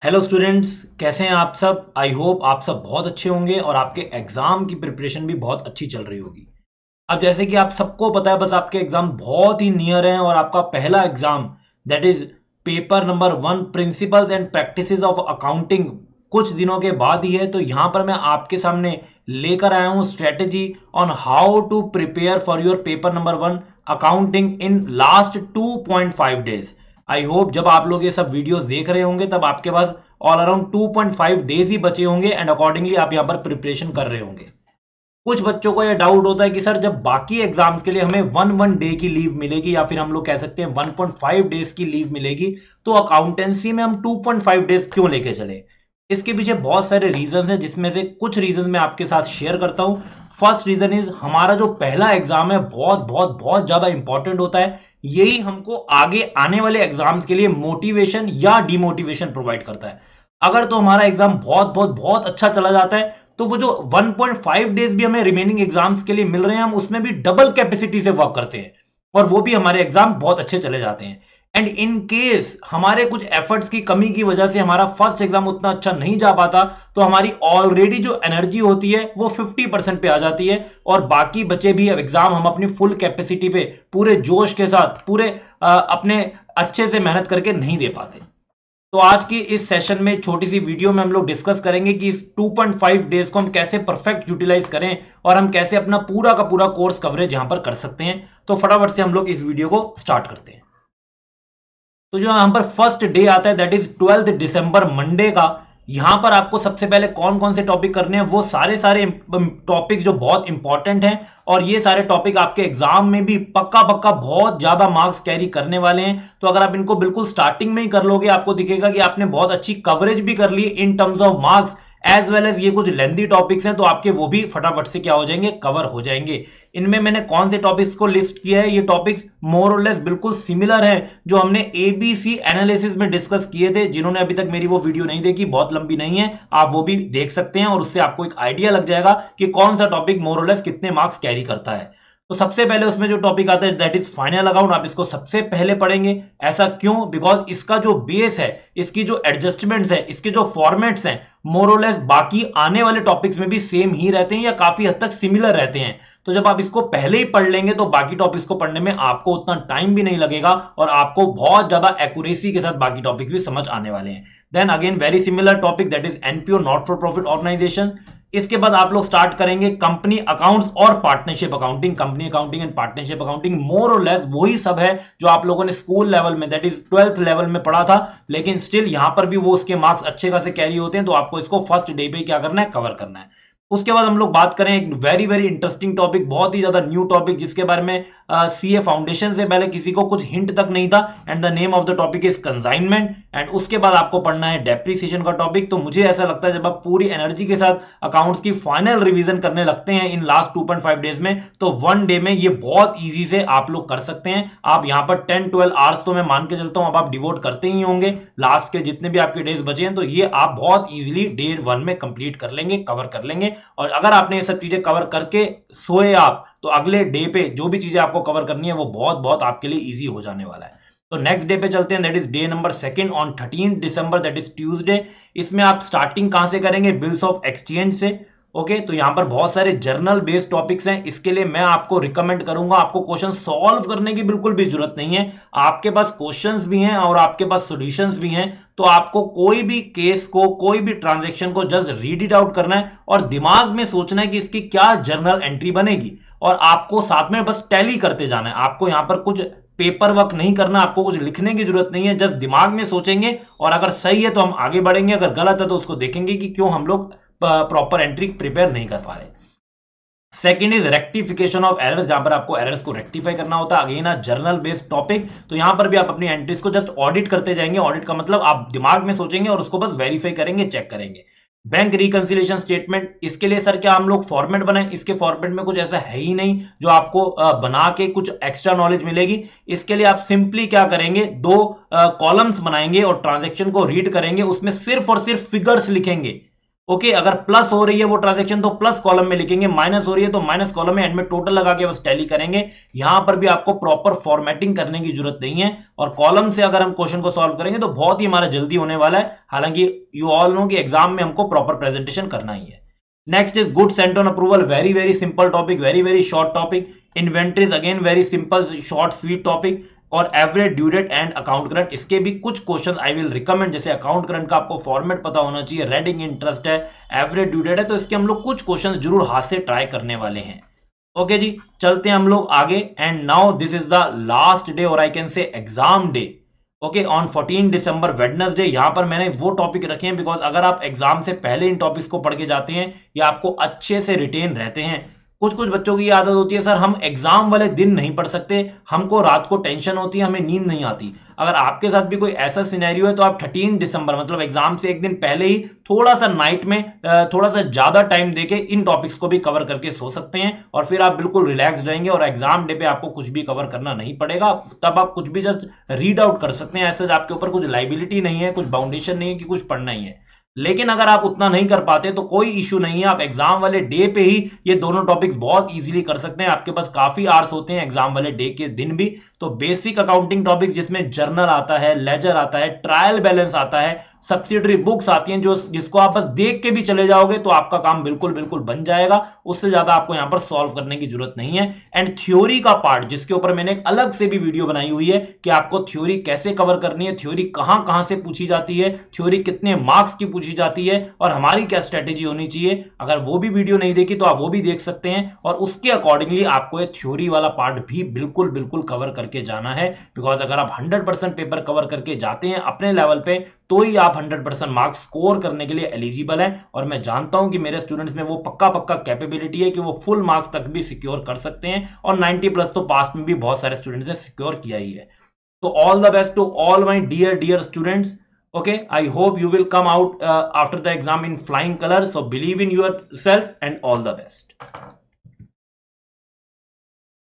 Hello students, कैसे हैं आप सब। आई होप आप सब बहुत अच्छे होंगे और आपके एग्जाम की प्रिपरेशन भी बहुत अच्छी चल रही होगी। अब जैसे कि आप सबको पता है, बस आपके एग्जाम बहुत ही नियर हैं और आपका पहला exam that is paper number 1 principles and practices of accounting कुछ दिनों के बाद ही है। तो यहाँ पर मैं आपके सामने लेकर आया हूँ strategy on how to prepare for your paper number 1 accounting in last 2.5 days. I hope जब आप लोग ये सब वीडियोस देख रहे होंगे तब आपके पास ऑल अराउंड 2.5 डेज ही बचे होंगे एंड अकॉर्डिंगली आप यहाँ पर प्रिपरेशन कर रहे होंगे। कुछ बच्चों को यह डाउट होता है कि सर जब बाकी एग्जाम्स के लिए हमें 1 डे की लीव मिलेगी या फिर हम लोग कह सकते हैं 1.5 डेज की लीव मिलेगी, तो अकाउंटेंसी में हम 2.5 डेज क्यों लेके चले। इसके पीछे बहुत सारे रीजन हैं, जिसमें से कुछ रीजन मैं आपके साथ शेयर करता हूं। फर्स्ट रीजन इज हमारा जो पहला एग्जाम है बहुत बहुत बहुत ज्यादा इंपॉर्टेंट होता है। यही हमको आगे आने वाले एग्जाम्स के लिए मोटिवेशन या डिमोटिवेशन प्रोवाइड करता है। अगर तो हमारा एग्जाम बहुत बहुत बहुत अच्छा चला जाता है तो वो जो 1.5 डेज भी हमें रिमेनिंग एग्जाम्स के लिए मिल रहे हैं, हम उसमें भी डबल कैपेसिटी से वर्क करते हैं और वो भी हमारे एग्जाम बहुत अच्छे चले जाते हैं। एंड इन केस हमारे कुछ एफर्ट्स की कमी की वजह से हमारा फर्स्ट एग्जाम उतना अच्छा नहीं जा पाता, तो हमारी ऑलरेडी जो एनर्जी होती है वो 50% पे आ जाती है और बाकी बचे भी एग्जाम हम अपनी फुल कैपेसिटी पे पूरे जोश के साथ पूरे अपने अच्छे से मेहनत करके नहीं दे पाते। तो आज की इस सेशन में छोटी सी वीडियो में हम लोग डिस्कस करेंगे कि इस 2.5 डेज को हम कैसे परफेक्ट यूटिलाइज करें और हम कैसे अपना पूरा का पूरा कोर्स कवरेज यहां पर कर सकते हैं। तो फटाफट से हम लोग इस वीडियो को स्टार्ट करते हैं। तो जो यहां पर फर्स्ट डे आता है दैट इज 12 दिसंबर मंडे का। यहां पर आपको सबसे पहले कौन कौन से टॉपिक करने हैं, वो सारे सारे टॉपिक जो बहुत इंपॉर्टेंट हैं और ये सारे टॉपिक आपके एग्जाम में भी पक्का पक्का बहुत ज्यादा मार्क्स कैरी करने वाले हैं। तो अगर आप इनको बिल्कुल स्टार्टिंग में ही कर लोगे, आपको दिखेगा कि आपने बहुत अच्छी कवरेज भी कर ली in terms of marks as well as ये कुछ लेंथी टॉपिक्स हैं, तो आपके वो भी फटाफट से क्या हो जाएंगे, कवर हो जाएंगे। इनमें मैंने कौन से टॉपिक्स को लिस्ट किया है, ये टॉपिक्स मोर और लेस बिल्कुल सिमिलर है जो हमने एबीसी एनालिसिस में डिस्कस किए थे। जिन्होंने अभी तक मेरी वो वीडियो नहीं देखी, बहुत लंबी नहीं है, आप वो भी देख सकते हैं और उससे आपको एक आइडिया लग जाएगा कि कौन सा टॉपिक मोर और लेस कितने मार्क्स कैरी करता है। तो सबसे पहले उसमें जो टॉपिक आता है दैट इज फाइनल अकाउंट। आप इसको सबसे पहले पढ़ेंगे। ऐसा क्यों? बिकॉज इसका जो बेस है, इसकी जो एडजस्टमेंट्स है, इसके जो फॉर्मेट्स हैं, मोर और लेस बाकी आने वाले टॉपिक्स में भी सेम ही रहते हैं या काफी हद तक सिमिलर रहते हैं। तो जब आप इसको पहले ही पढ़ लेंगे तो बाकी टॉपिक्स को पढ़ने में आपको उतना टाइम भी नहीं लगेगा और आपको बहुत ज्यादा एक्यूरेसी के साथ बाकी टॉपिक्स भी समझ आने वाले हैं। Then again very similar topic that is NPO, not for profit organisation. इसके बाद आप लोग स्टार्ट करेंगे कंपनी अकाउंट्स और partnership accounting. Company accounting and partnership accounting more और लेस वही सब है जो आप लोगों ने स्कूल लेवल में दैट इज 12th लेवल में पढ़ा था, लेकिन स्टिल यहां पर भी वो उसके मार्क्स अच्छे खासे कैरी होते हैं। तो आपको इसको फर्स्ट डे पे क्या करना है, कवर करना है। उसके बाद हम लोग बात करें एक वेरी वेरी इंटरेस्टिंग टॉपिक, बहुत ही ज्यादा न्यू टॉपिक, जिसके बारे में सीए फाउंडेशन से पहले किसी को कुछ हिंट तक नहीं था। And the name of the topic is consignment. And उसके बाद आपको पढ़ना है डेप्रिसिएशन का टॉपिक। तो मुझे ऐसा लगता है जब आप पूरी एनर्जी के साथ अकाउंट्स की फाइनल रिवीजन करने लगते हैं इन लास्ट 2.5 डेज में, तो 1 डे में ये बहुत इजी से आप लोग कर सकते हैं। आप यहां पर 10-12 आवर्स तो मैं मान के चलता हूं अब आप डिवोट करते ही होंगे। लास्ट के जितने भी आपके डेज बचे हैं तो ये आप बहुत इजीली डे 1 में कंप्लीट कर लेंगे, कवर कर लेंगे। और अगर आपने ये सब चीजें कवर करके सोए आप, तो अगले डे पे जो भी चीजें आपको कवर करनी है वो बहुत बहुत आपके लिए इजी हो जाने वाला है। तो नेक्स्ट डे पे चलते हैं that is day number 2 on 13 December that is Tuesday. इसमें आप स्टार्टिंग कहां से करेंगे, बिल्स ऑफ एक्सचेंज से। ओके, तो यहां पर बहुत सारे जर्नल बेस्ड टॉपिक्स हैं। इसके लिए मैं आपको रिकमेंड करूंगा, आपको क्वेश्चन सॉल्व करने की बिल्कुल भी जरूरत नहीं है। आपके पास क्वेश्चंस भी हैं और आपके पास सॉल्यूशंस भी हैं। तो आपको कोई भी केस को, कोई भी ट्रांजैक्शन को जस्ट रीड इट आउट करना है और दिमाग में सोचना है कि इसकी क्या जर्नल एंट्री बनेगी और आपको साथ में बस टैली करते जाना है। आपको यहां पर कुछ पेपर वर्क नहीं करना, आपको कुछ लिखने की जरूरत नहीं है, जस्ट दिमाग में सोचेंगे और अगर सही है तो हम आगे बढ़ेंगे, अगर गलत है तो उसको देखेंगे कि क्यों हम लोग प्रॉपर एंट्री प्रिपेयर नहीं कर पा रहे। Second is rectification of errors, जहां पर आपको एरर्स को रेक्टिफाई करना होता है। अगेन जर्नल बेस्ड टॉपिक, तो यहां पर भी आप अपनी एंट्रीज को जस्ट ऑडिट करते जाएंगे। ऑडिट का मतलब आप दिमाग में सोचेंगे और उसको बस वेरीफाई करेंगे, चेक करेंगे। बैंक रिकंसिलिएशन स्टेटमेंट, इसके लिए सर क्या हम लोग फॉर्मेट बनाएं, इसके फॉर्मेट में कुछ ऐसा है ही नहीं जो आपको बना के कुछ एक्स्ट्रा नॉलेज मिलेगी। इसके लिए आप सिंपली क्या करेंगे, 2 कॉलम्स बनाएंगे और ट्रांजैक्शन को रीड करेंगे, उसमें सिर्फ और सिर्फ फिगर्स लिखेंगे। ओके अगर प्लस हो रही है वो ट्रांजेक्शन तो प्लस कॉलम में लिखेंगे, माइनस हो रही है तो माइनस कॉलम में, एंड में टोटल लगा के बस टैली करेंगे। यहां पर भी आपको प्रॉपर फॉर्मेटिंग करने की जरूरत नहीं है, और कॉलम से अगर हम क्वेश्चन को सॉल्व करेंगे तो बहुत ही हमारा जल्दी होने वाला है। हालांकि यू ऑल नो कि एग्जाम में हमको प्रॉपर प्रेजेंटेशन करना ही है। Next is good sent on approval, very very simple topic, very very short topic. Inventories again very simple short sweet topic. और average due date and account current, इसके भी कुछ क्वेश्चन आई विल रिकमेंड। जैसे account current का आपको format पता होना चाहिए, रेडिंग इंटरेस्ट है, एवरेज ड्यू डेट है, तो इसके हम लोग कुछ क्वेश्चन जरूर हाथ से ट्राई करने वाले हैं। ओके जी, चलते हैं हम लोग आगे। And now this is the last day और I can say exam day. Okay on 14 December Wednesday. यहां पर मैंने वो टॉपिक रखे हैं बिकॉज अगर आप एग्जाम से पहले इन टॉपिक्स को पढ़ के जाते हैं या आपको अच्छे से रिटेन रहते हैं। कुछ कुछ बच्चों की आदत होती है सर हम एग्जाम वाले दिन नहीं पढ़ सकते, हमको रात को टेंशन होती है, हमें नींद नहीं आती। अगर आपके साथ भी कोई ऐसा सिनेरियो है तो आप 13 दिसंबर मतलब एग्जाम से एक दिन पहले ही थोड़ा सा नाइट में थोड़ा सा ज्यादा टाइम देके इन टॉपिक्स को भी कवर करके सो सकते हैं, और फिर आप बिल्कुल रिलैक्स रहेंगे और एग्जाम डे पे आपको कुछ भी कवर करना नहीं पड़ेगा। तब आप कुछ भी जस्ट रीड आउट कर सकते हैं, ऐसे आपके ऊपर कुछ लाइबिलिटी नहीं है, कुछ बाउंडेशन नहीं है कि कुछ पढ़ना ही है। लेकिन अगर आप उतना नहीं कर पाते तो कोई इश्यू नहीं है, आप एग्जाम वाले डे पे ही ये दोनों टॉपिक्स बहुत इजीली कर सकते हैं। आपके पास काफी आवर्स होते हैं एग्जाम वाले डे के दिन भी। तो बेसिक अकाउंटिंग टॉपिक्स जिसमें जर्नल आता है, लेजर आता है, ट्रायल बैलेंस आता है, सब्सिडरी बुक्स आती हैं, जो जिसको आप बस देख के भी चले जाओगे तो आपका काम बिल्कुल बिल्कुल बन जाएगा। उससे ज्यादा आपको यहां पर सॉल्व करने की जरूरत नहीं है। एंड थ्योरी का पार्ट जिसके ऊपर मैंने एक अलग से भी वीडियो बनाई हुई है कि आपको थ्योरी कैसे कवर करनी है, थ्योरी कहां कहां से पूछी जाती है, थ्योरी कितने मार्क्स की पूछी जाती है और हमारी क्या स्ट्रेटेजी होनी चाहिए। अगर वो भी वीडियो नहीं देखी तो आप वो भी देख सकते हैं, और उसके अकॉर्डिंगली आपको ये थ्योरी वाला पार्ट भी बिल्कुल बिल्कुल कवर करके जाना है। बिकॉज अगर आप 100% पेपर कवर करके जाते हैं अपने लेवल पे तो ही आप 100% मार्क्स स्कोर करने के लिए एलिजिबल हैं। और मैं जानता हूं कि मेरे स्टूडेंट्स में वो पक्का पक्का कैपेबिलिटी है कि वो फुल मार्क्स तक भी सिक्योर कर सकते हैं, और 90+ तो पास्ट में भी बहुत सारे स्टूडेंट्स ने सिक्योर किया ही है। तो all the best to all my dear dear students. Okay, I hope you will come out after the exam in flying colors. So believe in yourself and all the best.